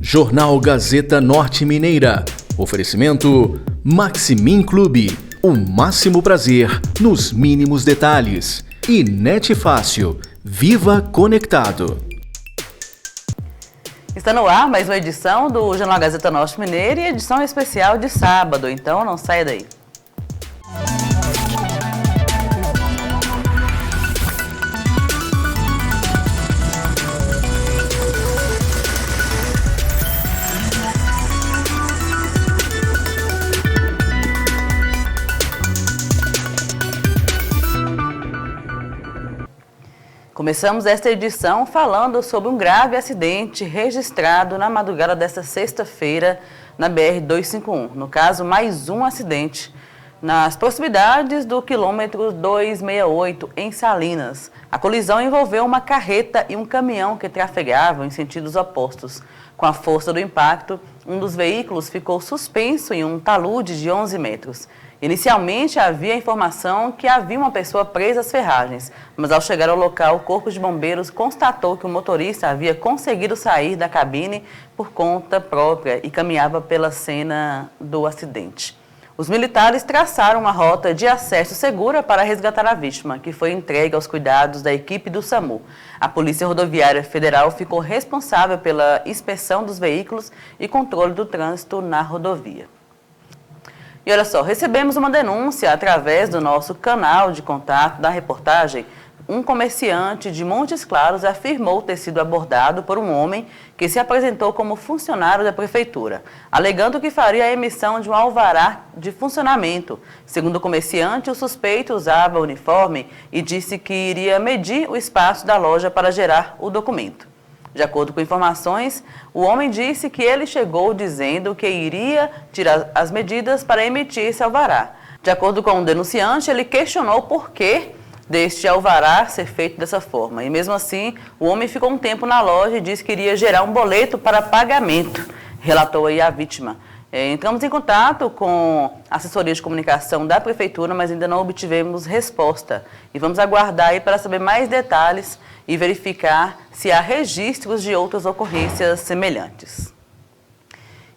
Jornal Gazeta Norte Mineira. Oferecimento Maximin Clube. O máximo prazer nos mínimos detalhes. E Net Fácil. Viva Conectado. Está no ar mais uma edição do Jornal Gazeta Norte Mineira e edição especial de sábado, então não saia daí. Começamos esta edição falando sobre um grave acidente registrado na madrugada desta sexta-feira na BR-251. No caso, mais um acidente nas proximidades do quilômetro 268, em Salinas. A colisão envolveu uma carreta e um caminhão que trafegavam em sentidos opostos. Com a força do impacto, um dos veículos ficou suspenso em um talude de 11 metros. Inicialmente, havia a informação que havia uma pessoa presa às ferragens, mas ao chegar ao local, o Corpo de Bombeiros constatou que o motorista havia conseguido sair da cabine por conta própria e caminhava pela cena do acidente. Os militares traçaram uma rota de acesso segura para resgatar a vítima, que foi entregue aos cuidados da equipe do SAMU. A Polícia Rodoviária Federal ficou responsável pela inspeção dos veículos e controle do trânsito na rodovia. E olha só, recebemos uma denúncia através do nosso canal de contato da reportagem. Um comerciante de Montes Claros afirmou ter sido abordado por um homem que se apresentou como funcionário da prefeitura, alegando que faria a emissão de um alvará de funcionamento. Segundo o comerciante, o suspeito usava uniforme e disse que iria medir o espaço da loja para gerar o documento. De acordo com informações, o homem disse que ele chegou dizendo que iria tirar as medidas para emitir esse alvará. De acordo com o denunciante, ele questionou o porquê deste alvará ser feito dessa forma. E mesmo assim, o homem ficou um tempo na loja e disse que iria gerar um boleto para pagamento, relatou aí a vítima. Entramos em contato com a assessoria de comunicação da prefeitura, mas ainda não obtivemos resposta. E vamos aguardar aí para saber mais detalhes e verificar se há registros de outras ocorrências semelhantes.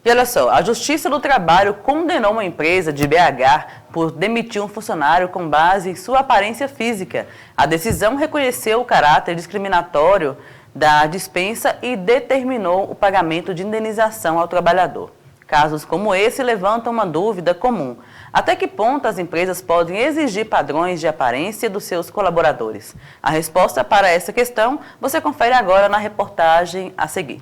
E olha só, a Justiça do Trabalho condenou uma empresa de BH por demitir um funcionário com base em sua aparência física. A decisão reconheceu o caráter discriminatório da dispensa e determinou o pagamento de indenização ao trabalhador. Casos como esse levantam uma dúvida comum. Até que ponto as empresas podem exigir padrões de aparência dos seus colaboradores? A resposta para essa questão você confere agora na reportagem a seguir.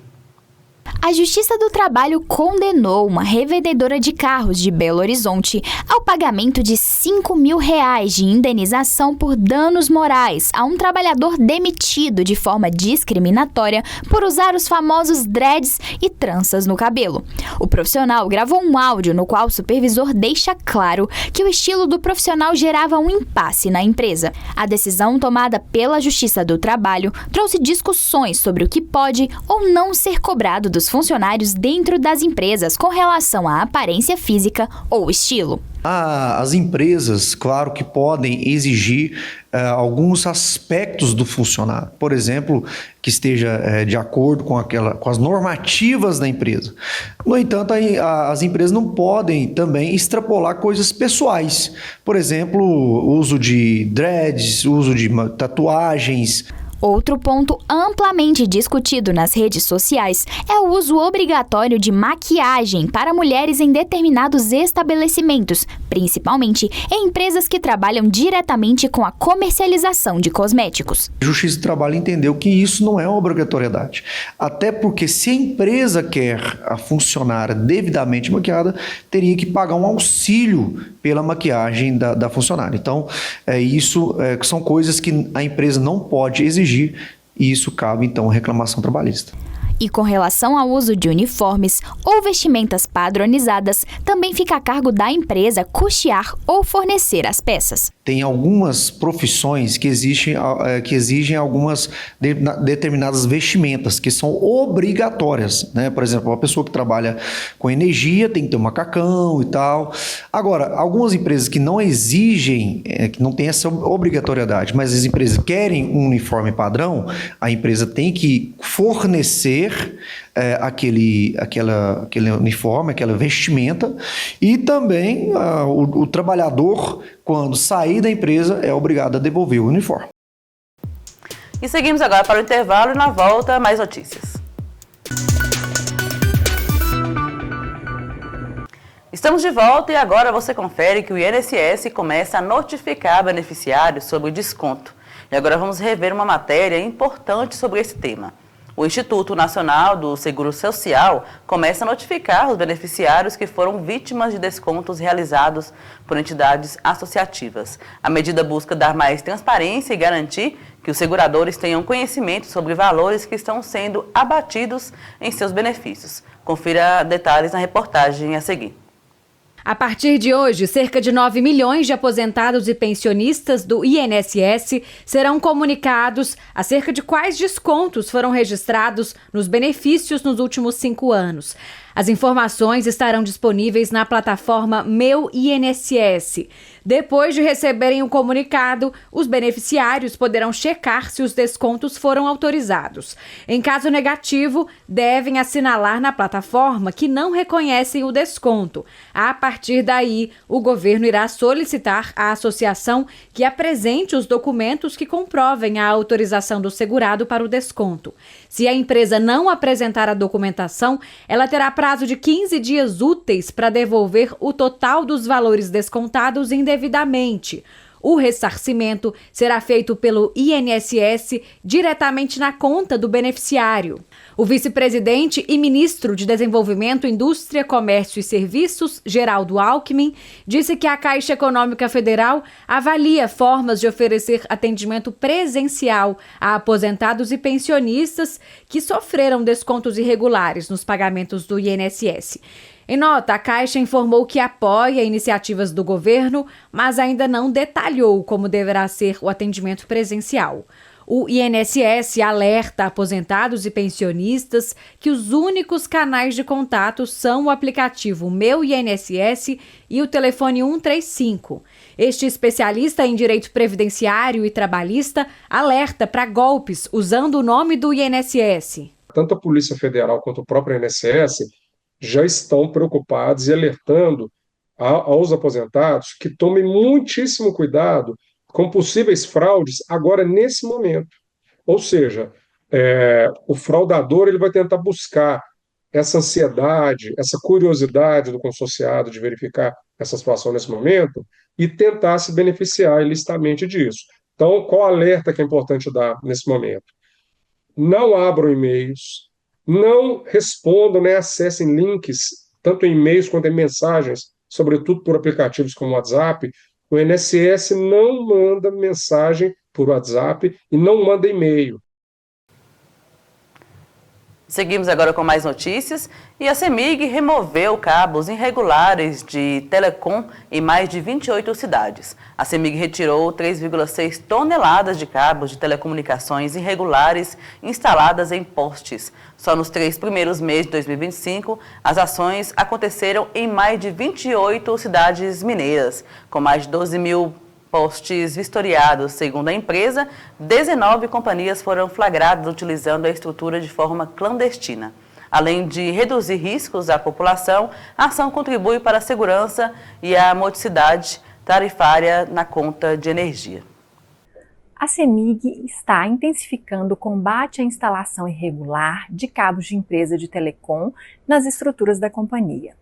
A Justiça do Trabalho condenou uma revendedora de carros de Belo Horizonte ao pagamento de R$5 mil de indenização por danos morais a um trabalhador demitido de forma discriminatória por usar os famosos dreads e tranças no cabelo. O profissional gravou um áudio no qual o supervisor deixa claro que o estilo do profissional gerava um impasse na empresa. A decisão tomada pela Justiça do Trabalho trouxe discussões sobre o que pode ou não ser cobrado dos funcionários dentro das empresas com relação à aparência física ou estilo. As empresas, claro que podem exigir alguns aspectos do funcionário. Por exemplo, que esteja de acordo com as normativas da empresa. No entanto, as empresas não podem também extrapolar coisas pessoais. Por exemplo, uso de dreads, uso de tatuagens. Outro ponto amplamente discutido nas redes sociais é o uso obrigatório de maquiagem para mulheres em determinados estabelecimentos, principalmente em empresas que trabalham diretamente com a comercialização de cosméticos. A Justiça do Trabalho entendeu que isso não é uma obrigatoriedade. Até porque se a empresa quer a funcionária devidamente maquiada, teria que pagar um auxílio pela maquiagem da funcionária. Então, isso são coisas que a empresa não pode exigir e isso cabe, então, à reclamação trabalhista. E com relação ao uso de uniformes ou vestimentas padronizadas, também fica a cargo da empresa custear ou fornecer as peças. Tem algumas profissões que exigem algumas determinadas vestimentas que são obrigatórias, né? Por exemplo, uma pessoa que trabalha com energia tem que ter um macacão e tal. Agora, algumas empresas que não exigem, que não tem essa obrigatoriedade, mas as empresas querem um uniforme padrão, a empresa tem que fornecer ter aquele uniforme, aquela vestimenta, e também o trabalhador, quando sair da empresa, é obrigado a devolver o uniforme. E seguimos agora para o intervalo e na volta mais notícias. Estamos de volta e agora você confere que o INSS começa a notificar beneficiários sobre o desconto. E agora vamos rever uma matéria importante sobre esse tema. O Instituto Nacional do Seguro Social começa a notificar os beneficiários que foram vítimas de descontos realizados por entidades associativas. A medida busca dar mais transparência e garantir que os seguradores tenham conhecimento sobre valores que estão sendo abatidos em seus benefícios. Confira detalhes na reportagem a seguir. A partir de hoje, cerca de 9 milhões de aposentados e pensionistas do INSS serão comunicados acerca de quais descontos foram registrados nos benefícios nos últimos 5 anos. As informações estarão disponíveis na plataforma Meu INSS. Depois de receberem o comunicado, os beneficiários poderão checar se os descontos foram autorizados. Em caso negativo, devem assinalar na plataforma que não reconhecem o desconto. A partir daí, o governo irá solicitar à associação que apresente os documentos que comprovem a autorização do segurado para o desconto. Se a empresa não apresentar a documentação, ela terá prazo de 15 dias úteis para devolver o total dos valores descontados indevidamente. O ressarcimento será feito pelo INSS diretamente na conta do beneficiário. O vice-presidente e ministro de Desenvolvimento, Indústria, Comércio e Serviços, Geraldo Alckmin, disse que a Caixa Econômica Federal avalia formas de oferecer atendimento presencial a aposentados e pensionistas que sofreram descontos irregulares nos pagamentos do INSS. Em nota, a Caixa informou que apoia iniciativas do governo, mas ainda não detalhou como deverá ser o atendimento presencial. O INSS alerta aposentados e pensionistas que os únicos canais de contato são o aplicativo Meu INSS e o telefone 135. Este especialista em direito previdenciário e trabalhista alerta para golpes usando o nome do INSS. Tanto a Polícia Federal quanto o próprio INSS já estão preocupados e alertando aos aposentados que tomem muitíssimo cuidado com possíveis fraudes agora nesse momento. Ou seja, o fraudador ele vai tentar buscar essa ansiedade, essa curiosidade do consorciado de verificar essa situação nesse momento e tentar se beneficiar ilicitamente disso. Então, qual alerta que é importante dar nesse momento? Não abram e-mails, não respondam, nem acessem links, tanto em e-mails quanto em mensagens, sobretudo por aplicativos como o WhatsApp. O INSS não manda mensagem por WhatsApp e não manda e-mail. Seguimos agora com mais notícias e a CEMIG removeu cabos irregulares de telecom em mais de 28 cidades. A CEMIG retirou 3,6 toneladas de cabos de telecomunicações irregulares instaladas em postes. Só nos 3 primeiros meses de 2025, as ações aconteceram em mais de 28 cidades mineiras, com mais de 12 mil postes vistoriados. Segundo a empresa, 19 companhias foram flagradas utilizando a estrutura de forma clandestina. Além de reduzir riscos à população, a ação contribui para a segurança e a modicidade tarifária na conta de energia. A CEMIG está intensificando o combate à instalação irregular de cabos de empresa de telecom nas estruturas da companhia.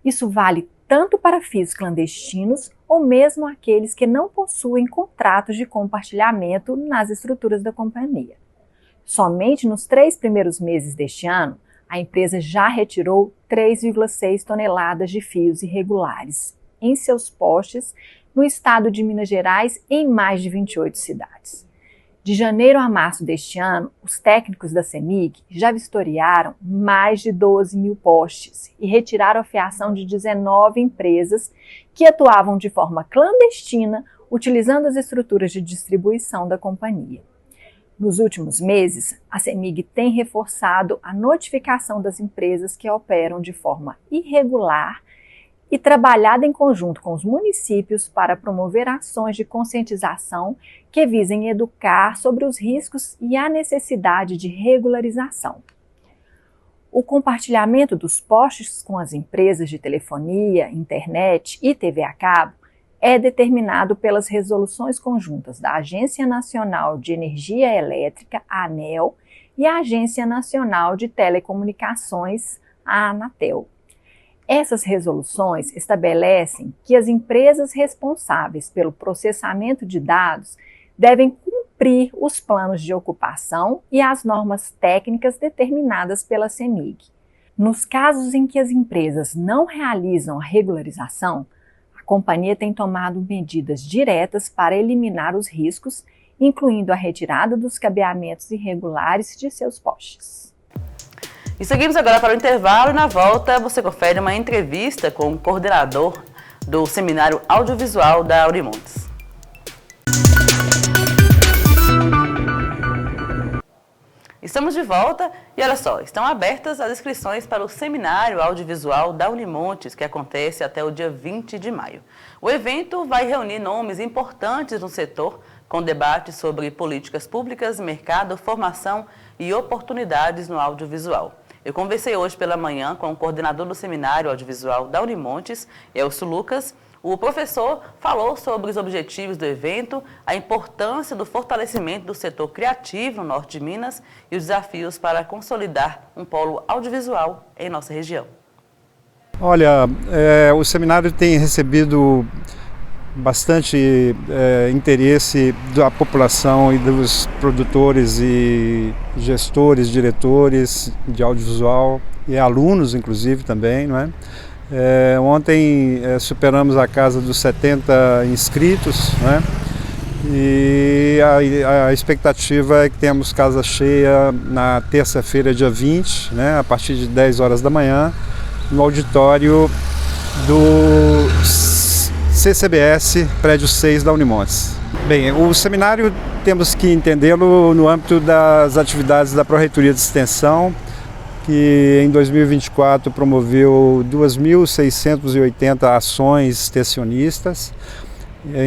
Isso vale tanto para fios clandestinos ou mesmo aqueles que não possuem contratos de compartilhamento nas estruturas da companhia. Somente nos 3 primeiros meses deste ano, a empresa já retirou 3,6 toneladas de fios irregulares em seus postes no estado de Minas Gerais em mais de 28 cidades. De janeiro a março deste ano, os técnicos da CEMIG já vistoriaram mais de 12 mil postes e retiraram a fiação de 19 empresas que atuavam de forma clandestina, utilizando as estruturas de distribuição da companhia. Nos últimos meses, a CEMIG tem reforçado a notificação das empresas que operam de forma irregular e trabalhado em conjunto com os municípios para promover ações de conscientização que visem educar sobre os riscos e a necessidade de regularização. O compartilhamento dos postes com as empresas de telefonia, internet e TV a cabo é determinado pelas resoluções conjuntas da Agência Nacional de Energia Elétrica, a ANEEL, e a Agência Nacional de Telecomunicações, a Anatel. Essas resoluções estabelecem que as empresas responsáveis pelo processamento de dados devem cumprir os planos de ocupação e as normas técnicas determinadas pela CEMIG. Nos casos em que as empresas não realizam a regularização, a companhia tem tomado medidas diretas para eliminar os riscos, incluindo a retirada dos cabeamentos irregulares de seus postes. E seguimos agora para o intervalo e na volta você confere uma entrevista com o coordenador do Seminário Audiovisual da Unimontes. Estamos de volta e olha só, estão abertas as inscrições para o Seminário Audiovisual da Unimontes, que acontece até o dia 20 de maio. O evento vai reunir nomes importantes no setor, com debates sobre políticas públicas, mercado, formação e oportunidades no audiovisual. Eu conversei hoje pela manhã com o coordenador do Seminário Audiovisual da Unimontes, Elcio Lucas. O professor falou sobre os objetivos do evento, a importância do fortalecimento do setor criativo no norte de Minas e os desafios para consolidar um polo audiovisual em nossa região. Olha, o seminário tem recebido bastante interesse da população e dos produtores e gestores, diretores de audiovisual e alunos, inclusive, também, não é? Ontem superamos a casa dos 70 inscritos, né? E a expectativa é que tenhamos casa cheia na terça-feira, dia 20, né? A partir de 10 horas da manhã, no auditório do CCBS, prédio 6 da Unimontes. Bem, o seminário temos que entendê-lo no âmbito das atividades da Pró-Reitoria de Extensão, que em 2024 promoveu 2.680 ações extensionistas.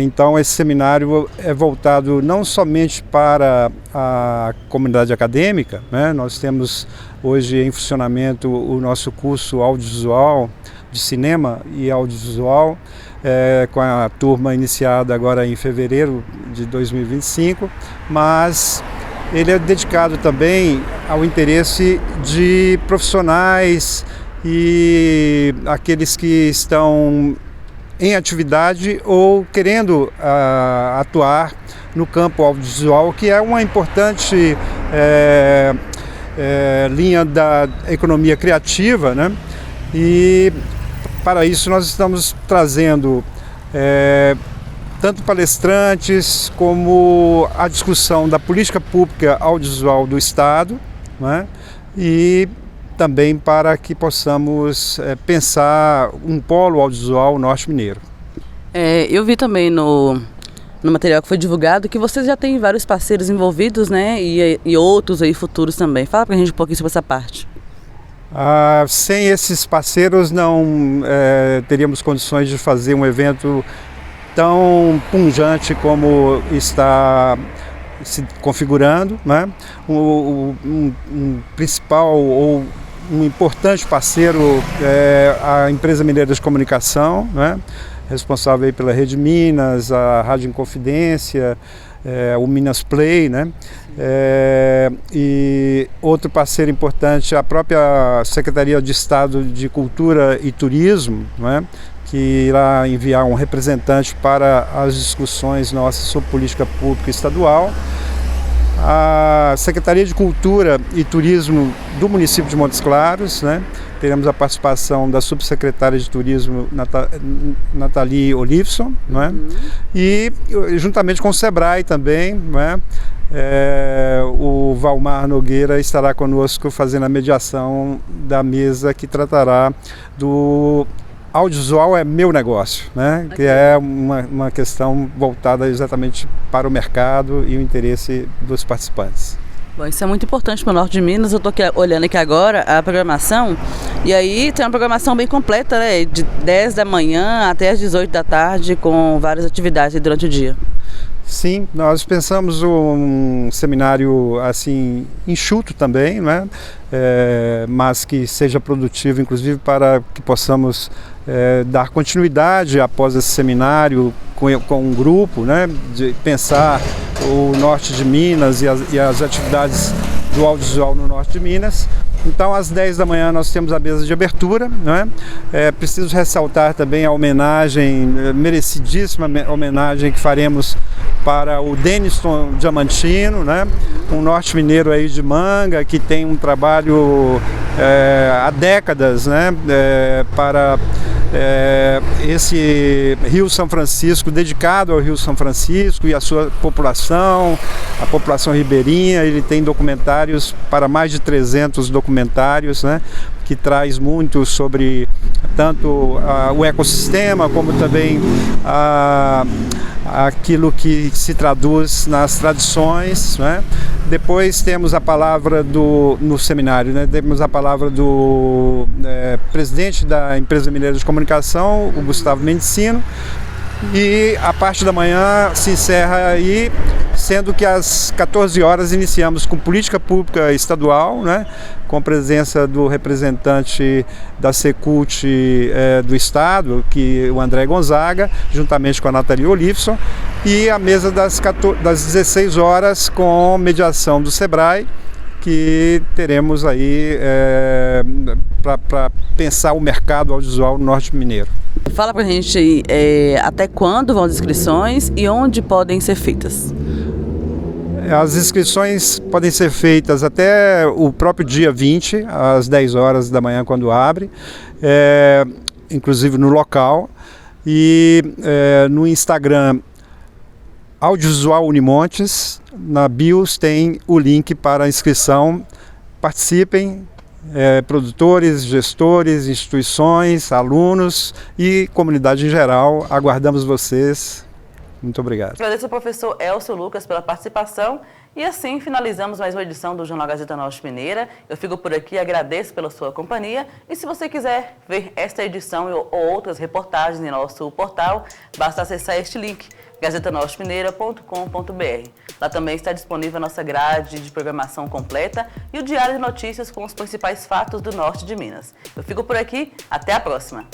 Então esse seminário é voltado não somente para a comunidade acadêmica, né? Nós temos hoje em funcionamento o nosso curso audiovisual, de cinema e audiovisual, com a turma iniciada agora em fevereiro de 2025, mas ele é dedicado também ao interesse de profissionais e aqueles que estão em atividade ou querendo atuar no campo audiovisual, que é uma importante linha da economia criativa, né? E para isso nós estamos trazendo tanto palestrantes como a discussão da política pública audiovisual do Estado, né? E também para que possamos pensar um polo audiovisual norte-mineiro. Eu vi também no material que foi divulgado que vocês já têm vários parceiros envolvidos, né? E outros aí futuros também. Fala pra gente um pouquinho sobre essa parte. Sem esses parceiros não teríamos condições de fazer um evento tão pujante como está se configurando, né? Um principal ou um importante parceiro é a Empresa Mineira de Comunicação, né? Responsável aí pela Rede Minas, a Rádio Inconfidência, o Minas Play, né? E outro parceiro importante, a própria Secretaria de Estado de Cultura e Turismo, né? Que irá enviar um representante para as discussões nossas sobre política pública estadual. A Secretaria de Cultura e Turismo do município de Montes Claros, né? Teremos a participação da subsecretária de Turismo, Nathalie Olivson, né? E juntamente com o Sebrae também, né? O Valmar Nogueira estará conosco fazendo a mediação da mesa que tratará do audiovisual é meu negócio, né? Que é uma questão voltada exatamente para o mercado e o interesse dos participantes. Bom, isso é muito importante para o norte de Minas. Eu estou olhando aqui agora a programação e aí tem uma programação bem completa, né? De 10 da manhã até as 18 da tarde, com várias atividades durante o dia. Sim, nós pensamos um seminário assim enxuto também, né? Mas que seja produtivo, inclusive para que possamos dar continuidade após esse seminário com um grupo, né? De pensar o norte de Minas e as atividades do audiovisual no norte de Minas. Então, às 10 da manhã nós temos a mesa de abertura, né? Preciso ressaltar também a homenagem, merecidíssima homenagem que faremos para o Denison Diamantino, né? Um norte mineiro aí de Manga, que tem um trabalho há décadas, né? Para esse Rio São Francisco, dedicado ao Rio São Francisco e à sua população, a população ribeirinha. Ele tem documentários, para mais de 300 documentários, né, que traz muito sobre tanto o ecossistema, como também aquilo que se traduz nas tradições, né? Depois temos a palavra no seminário, né? Temos a palavra do presidente da Empresa Mineira de Comunicação, o Gustavo Mendicino, e a parte da manhã se encerra aí, sendo que às 14 horas iniciamos com política pública estadual, né? Com presença do representante da Secult do Estado, o André Gonzaga, juntamente com a Nathalie Olifson, e a mesa das 16 horas com mediação do SEBRAE, que teremos aí para pensar o mercado audiovisual no norte mineiro. Fala pra gente aí, até quando vão as inscrições e onde podem ser feitas? As inscrições podem ser feitas até o próprio dia 20, às 10 horas da manhã, quando abre, inclusive no local, e no Instagram Audiovisual Unimontes, na bios tem o link para a inscrição. Participem, produtores, gestores, instituições, alunos e comunidade em geral. Aguardamos vocês. Muito obrigado. Agradeço ao professor Elcio Lucas pela participação e assim finalizamos mais uma edição do Jornal Gazeta Norte Mineira. Eu fico por aqui, agradeço pela sua companhia e se você quiser ver esta edição ou outras reportagens em nosso portal, basta acessar este link, gazetanortemineira.com.br. Lá também está disponível a nossa grade de programação completa e o diário de notícias com os principais fatos do norte de Minas. Eu fico por aqui, até a próxima!